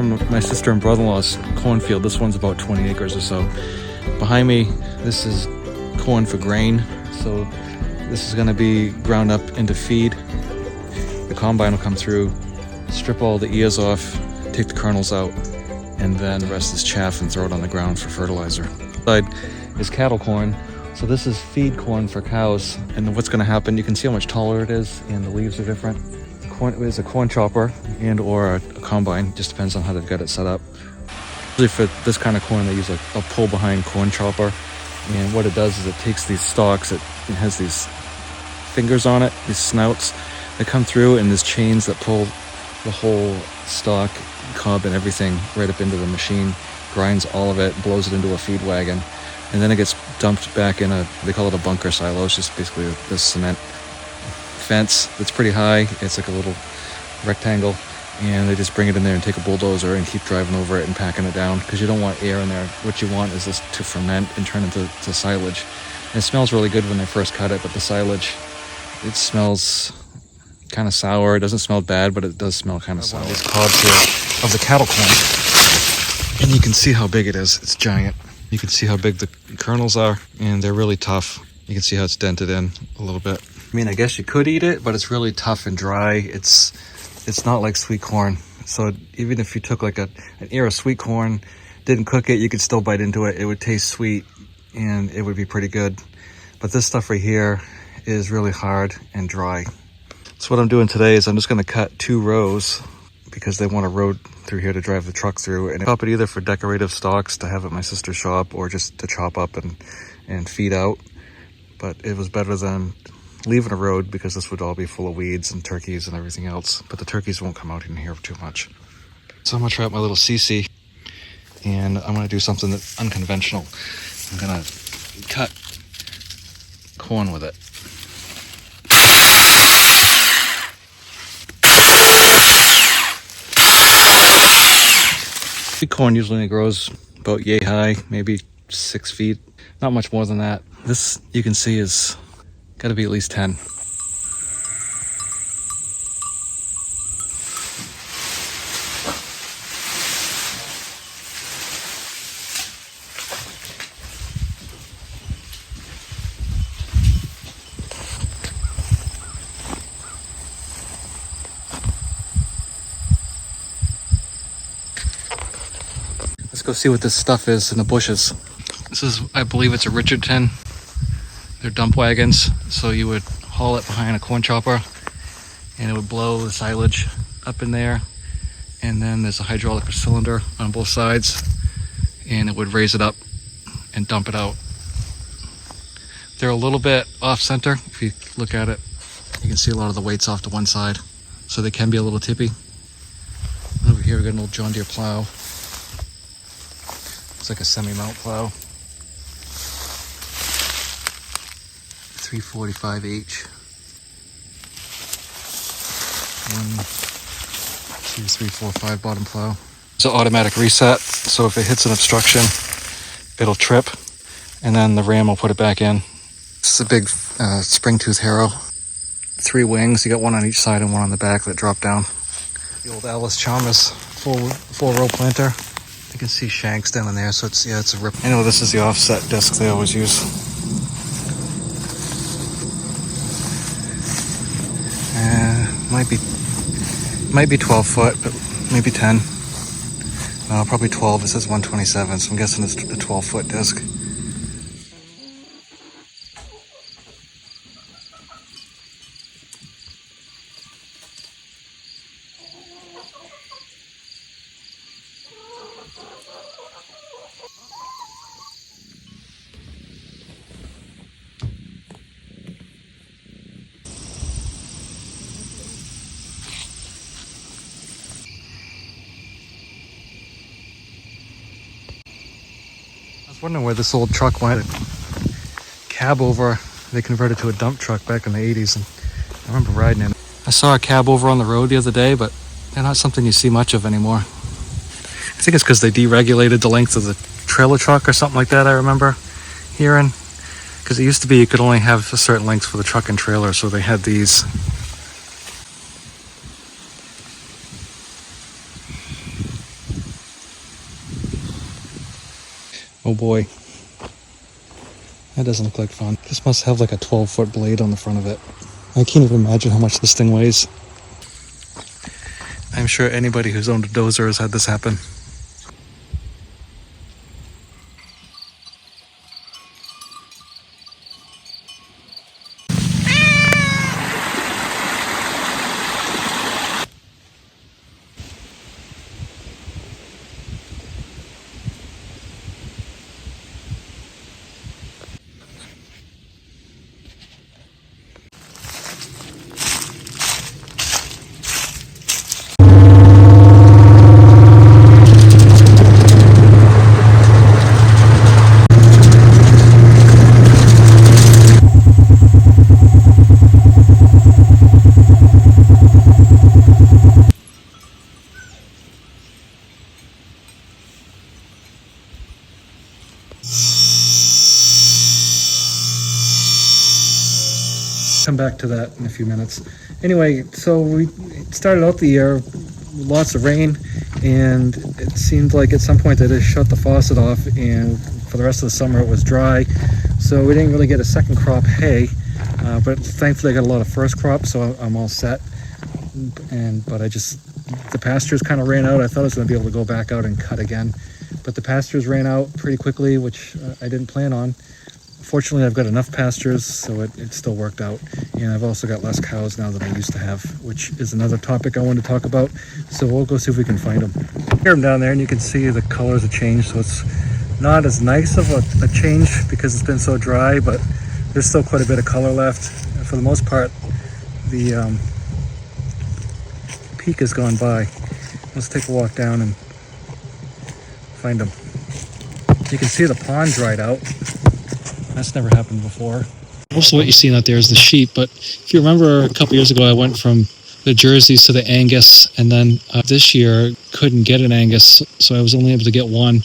from my sister and brother-in-law's cornfield. This one's about 20 acres or so. Behind me, this is corn for grain. So this is going to be ground up into feed. The combine will come through, strip all the ears off, take the kernels out, and then the rest is chaff and throw it on the ground for fertilizer. Side is cattle corn. So this is feed corn for cows. And what's going to happen, you can see how much taller it is and the leaves are different. Corn is a corn chopper and or a combine, just depends on how they've got it set up. Usually for this kind of corn they use a pull behind corn chopper, and what it does is it takes these stalks, it has these fingers on it, these snouts that come through, and there's chains that pull the whole stalk, cob and everything right up into the machine, grinds all of it, blows it into a feed wagon, and then it gets dumped back in they call it a bunker silo. It's just basically this cement fence that's pretty high. It's like a little rectangle, and they just bring it in there and take a bulldozer and keep driving over it and packing it down, because you don't want air in there. What you want is this to ferment and turn into silage. And it smells really good when they first cut it, but the silage, it smells kind of sour. It doesn't smell bad, but it does smell kind of sour. These cobs here of the cattle corn, and you can see how big it is. It's giant. You can see how big the kernels are, and they're really tough. You can see how it's dented in a little bit. I mean, I guess you could eat it, but it's really tough and dry. It's not like sweet corn. So even if you took like an ear of sweet corn, didn't cook it, you could still bite into it. It would taste sweet and it would be pretty good. But this stuff right here is really hard and dry. So what I'm doing today is I'm just going to cut 2 rows, because they want a road through here to drive the truck through, and chop it either for decorative stalks to have at my sister's shop, or just to chop up and feed out. But it was better than leaving a road, because this would all be full of weeds and turkeys and everything else. But the turkeys won't come out in here too much. So I'm gonna try out my little CC, and I'm gonna do something that's unconventional. I'm gonna cut corn with it. Sweet corn usually only grows about yay high, maybe 6 feet, not much more than that. This, you can see, is got to be at least 10. Let's go see what this stuff is in the bushes. This is, I believe it's a Richardson. They're dump wagons, so you would haul it behind a corn chopper and it would blow the silage up in there, and then there's a hydraulic cylinder on both sides, and it would raise it up and dump it out. They're a little bit off center. If you look at it, you can see a lot of the weight's off to one side, so they can be a little tippy. Over here we got an old John Deere plow. It's like a semi-mount plow. 345H. 1, 2, 3, 4, 5 bottom plow. It's an automatic reset, so if it hits an obstruction, it'll trip, and then the ram will put it back in. This is a big spring tooth harrow. 3 wings, you got one on each side and one on the back that drop down. The old Allis Chalmers full row planter. You can see shanks down in there, so it's a rip. I know this is the offset disc they always use. Might be 12 foot, but maybe 10. No, probably 12. It says 127, so I'm guessing it's a 12 foot disc. I was wondering where this old truck went. Cab over, they converted to a dump truck back in the 80s, and I remember riding in. I saw a cab over on the road the other day, but they're not something you see much of anymore. I think it's because they deregulated the length of the trailer truck or something like that, I remember hearing. Because it used to be you could only have a certain length for the truck and trailer, so they had these. Oh boy. That doesn't look like fun. This must have like a 12-foot blade on the front of it. I can't even imagine how much this thing weighs. I'm sure anybody who's owned a dozer has had this happen. Come back to that in a few minutes. Anyway, so we started out the year with lots of rain, and it seemed like at some point they just shut the faucet off, and for the rest of the summer it was dry, so we didn't really get a second crop hay, but thankfully I got a lot of first crop, so I'm all set. But the pastures kind of ran out. I thought I was going to be able to go back out and cut again, but the pastures ran out pretty quickly, which I didn't plan on. Fortunately, I've got enough pastures, so it still worked out. And I've also got less cows now than I used to have, which is another topic I wanted to talk about. So we'll go see if we can find them. Hear them down there, and you can see the colors have changed. So it's not as nice of a change because it's been so dry, but there's still quite a bit of color left. And for the most part, the peak has gone by. Let's take a walk down and find them. You can see the pond dried out. That's never happened before. Most of what you're seeing out there is the sheep, but if you remember a couple years ago, I went from the Jerseys to the Angus, and then this year couldn't get an Angus, so I was only able to get one,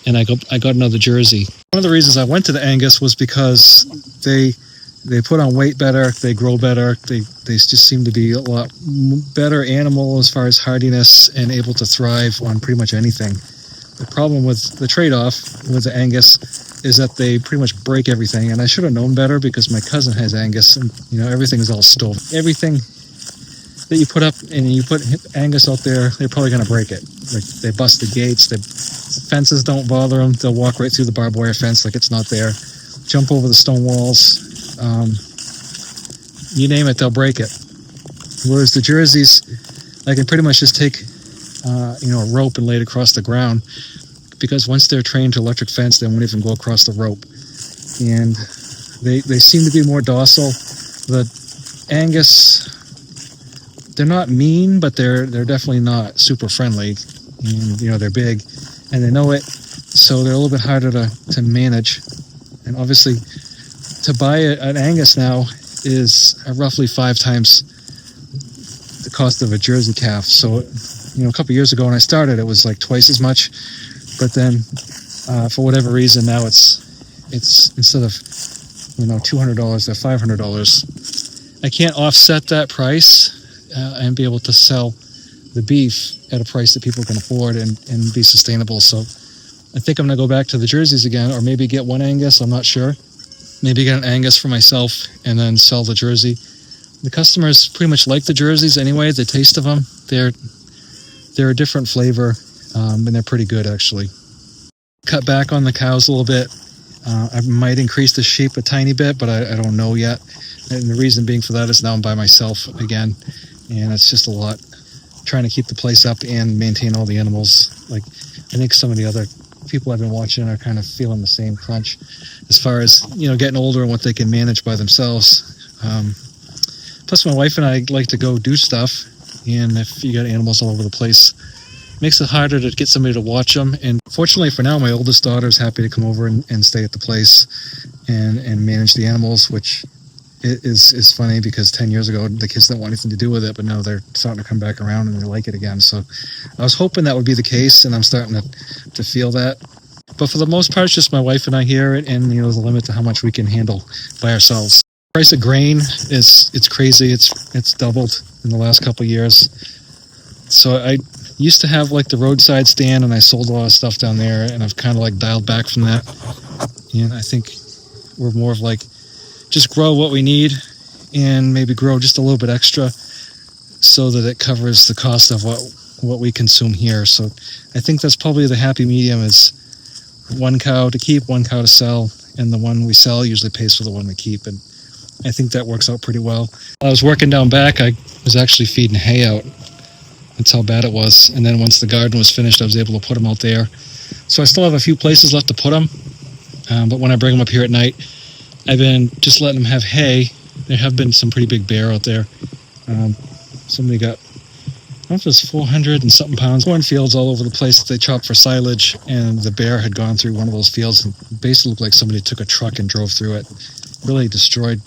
and I got another Jersey. One of the reasons I went to the Angus was because they put on weight better, they grow better, they just seem to be a lot better animal as far as hardiness and able to thrive on pretty much anything. The problem with the trade-off with the Angus is that they pretty much break everything, and I should have known better because my cousin has Angus, and everything is all stove. Everything that you put up and you put Angus out there, they're probably going to break it. Like they bust the gates, the fences don't bother them, they'll walk right through the barbed wire fence like it's not there, jump over the stone walls, you name it, they'll break it. Whereas the Jerseys, I can pretty much just take a rope and lay it across the ground, because once they're trained to electric fence, they won't even go across the rope. And they seem to be more docile. The Angus, they're not mean, but they're definitely not super friendly. And they're big, and they know it, so they're a little bit harder to manage. And obviously, to buy an Angus now is roughly 5 times the cost of a Jersey calf. So, a couple years ago when I started, it was like twice as much. But then, for whatever reason, now it's instead of $200, they're $500. I can't offset that price and be able to sell the beef at a price that people can afford and be sustainable. So I think I'm gonna go back to the Jerseys again, or maybe get one Angus. I'm not sure. Maybe get an Angus for myself and then sell the Jersey. The customers pretty much like the Jerseys anyway. The taste of them, they're a different flavor. And they're pretty good, actually. Cut back on the cows a little bit. I might increase the sheep a tiny bit, but I don't know yet. And the reason being for that is now I'm by myself again, and it's just a lot trying to keep the place up and maintain all the animals. Like, I think some of the other people I've been watching are kind of feeling the same crunch as far as getting older and what they can manage by themselves. Plus, my wife and I like to go do stuff, and if you got animals all over the place, makes it harder to get somebody to watch them. And fortunately for now, my oldest daughter is happy to come over and stay at the place and manage the animals, which is funny because 10 years ago the kids didn't want anything to do with it, but now they're starting to come back around and they like it again. So I was hoping that would be the case, and I'm starting to feel that. But for the most part, it's just my wife and I here, and there's a limit to how much we can handle by ourselves. The price of grain it's crazy. It's doubled in the last couple of years. So Used to have like the roadside stand, and I sold a lot of stuff down there, and I've kind of like dialed back from that. And I think we're more of like just grow what we need and maybe grow just a little bit extra so that it covers the cost of what we consume here. So I think that's probably the happy medium, is one cow to keep, one cow to sell, and the one we sell usually pays for the one we keep. And I think that works out pretty well. While I was working down back, I was actually feeding hay out. That's how bad it was. And then once the garden was finished, I was able to put them out there. So I still have a few places left to put them. But when I bring them up here at night, I've been just letting them have hay. There have been some pretty big bear out there. Somebody got, I don't know if it was 400 and something pounds, cornfields all over the place that they chopped for silage, and the bear had gone through one of those fields and basically looked like somebody took a truck and drove through it. Really destroyed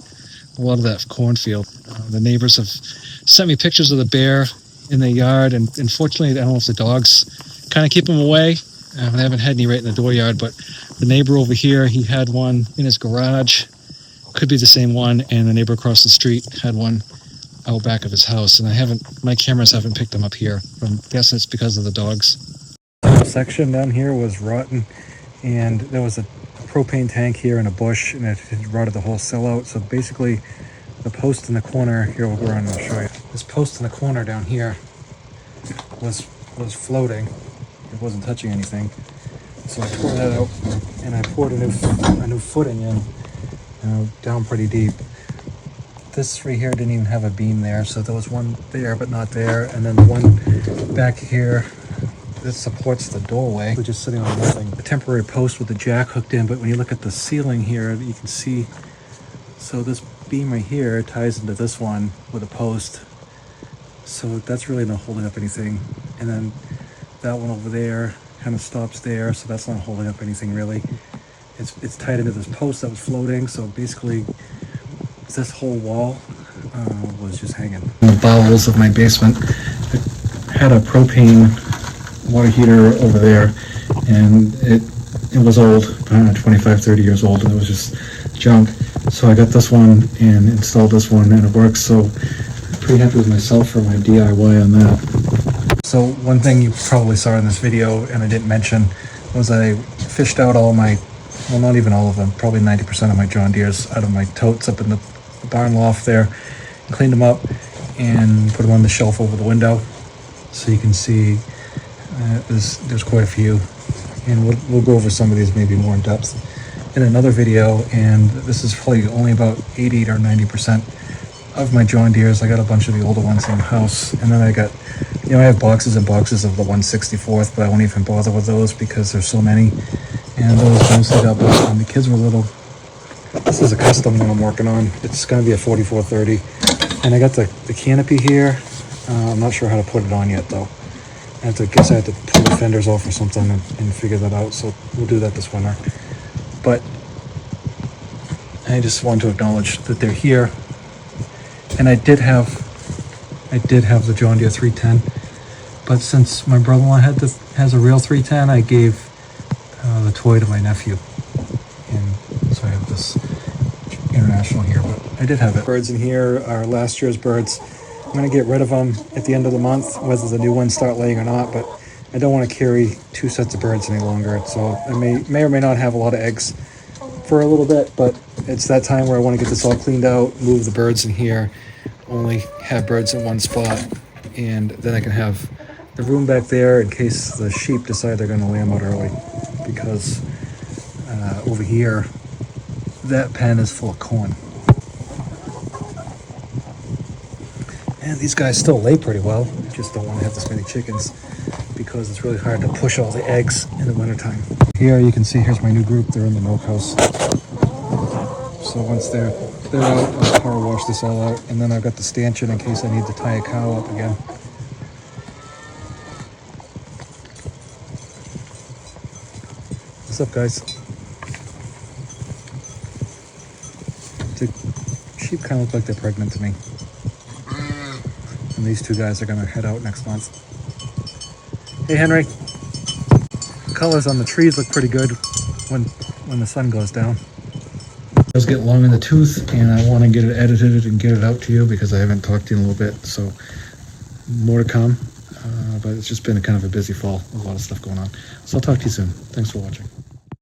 a lot of that cornfield. The neighbors have sent me pictures of the bear in their yard, and unfortunately, I don't know if the dogs kind of keep them away. I haven't had any right in the dooryard, but the neighbor over here, he had one in his garage. Could be the same one, and the neighbor across the street had one out back of his house, and my cameras haven't picked them up here. I'm guessing it's because of the dogs. The section down here was rotten, and there was a propane tank here in a bush, and it had rotted the whole sill out. So basically, the post in the corner here, we'll go around and I'll show you. This post in the corner down here was floating. It wasn't touching anything. So I tore that out, and I poured a new footing in, down pretty deep. This right here didn't even have a beam there, so there was one there but not there, and then the one back here that supports the doorway, which is sitting on nothing. A temporary post with the jack hooked in, but when you look at the ceiling here, you can see, so this beam right here ties into this one with a post, so that's really not holding up anything. And then that one over there kind of stops there, so that's not holding up anything really. It's tied into this post that was floating, so basically this whole wall was just hanging. In the bowels of my basement, I had a propane water heater over there, and it was old, 25-30 years old, and it was just junk. So I got this one and installed this one, and it works. So I'm pretty happy with myself for my DIY on that. So one thing you probably saw in this video and I didn't mention was I fished out all my, well, not even all of them, probably 90% of my John Deeres out of my totes up in the barn loft there, and cleaned them up and put them on the shelf over the window, so you can see there's quite a few, and we'll go over some of these maybe more in depth in another video. And this is probably only about 80 or 90% of my John Deeres. I got a bunch of the older ones in the house, and then I got, I have boxes and boxes of the 164th, but I won't even bother with those because there's so many, and those mostly got bought when the kids were little. This is a custom one I'm working on. It's going to be a 4430, and I got the canopy here. I'm not sure how to put it on yet though. I guess I have to pull the fenders off or something and figure that out, so we'll do that this winter. But I just want to acknowledge that they're here, and I did have the John Deere 310, but since my brother-in-law has a real 310, I gave the toy to my nephew, and so I have this International here. But I did have it. Birds in here are last year's birds. I'm going to get rid of them at the end of the month, whether the new ones start laying or not, but I don't want to carry two sets of birds any longer. So I may or may not have a lot of eggs for a little bit, but it's that time where I want to get this all cleaned out, move the birds in here, only have birds in one spot, and then I can have the room back there in case the sheep decide they're going to lamb out early, because over here, that pen is full of corn. And these guys still lay pretty well. I just don't want to have this many chickens because it's really hard to push all the eggs in the wintertime. Here you can see, here's my new group. They're in the milk house. So once they're out, I'll power wash this all out. And then I've got the stanchion in case I need to tie a cow up again. What's up, guys? The sheep kind of look like they're pregnant to me. And these two guys are going to head out next month. Hey, Henry. The colors on the trees look pretty good when the sun goes down. Those get long in the tooth, and I want to get it edited and get it out to you because I haven't talked to you in a little bit. So more to come. But it's just been a kind of a busy fall, a lot of stuff going on. So I'll talk to you soon. Thanks for watching.